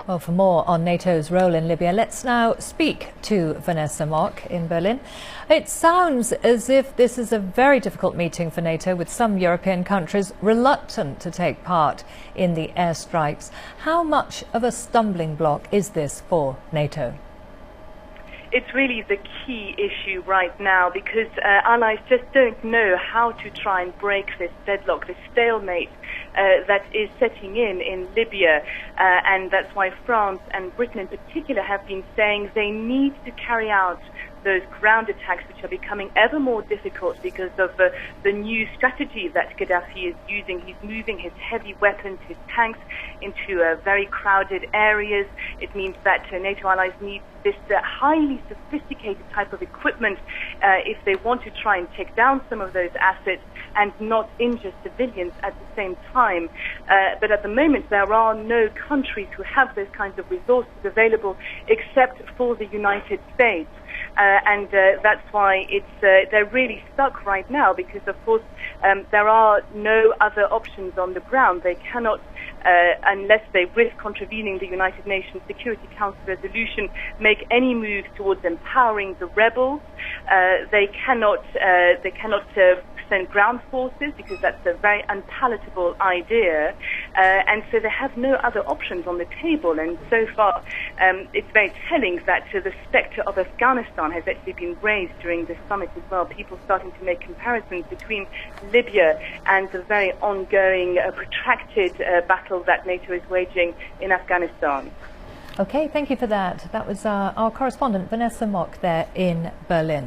Well, for more on NATO's role in Libya, let's now speak to Vanessa Mock in Berlin. It sounds as if this is a very difficult meeting for NATO, with some European countries reluctant to take part in the airstrikes. How much of a stumbling block is this for NATO? It's really the key issue right now, because allies just don't know how to try and break this deadlock, this stalemate that is setting in Libya. And that's why France and Britain in particular have been saying they need to carry out those ground attacks, which are becoming ever more difficult because of the new strategy that Gaddafi is using. He's moving his heavy weapons, his tanks, into very crowded areas. It means that NATO allies need this highly sophisticated type of equipment if they want to try and take down some of those assets and not injure civilians at the same time. But at the moment, there are no countries who have those kinds of resources available except for the United States. And that's why they're really stuck right now, because, of course, there are no other options on the ground. They cannot, unless they risk contravening the United Nations Security Council resolution, make any moves towards empowering the rebels. They cannot send ground forces, because that's a very unpalatable idea. And so they have no other options on the table. And so far, it's very telling that the spectre of Afghanistan has actually been raised during this summit as well. People starting to make comparisons between Libya and the very ongoing, protracted battle that NATO is waging in Afghanistan. Okay, thank you for that. That was our correspondent Vanessa Mock there in Berlin.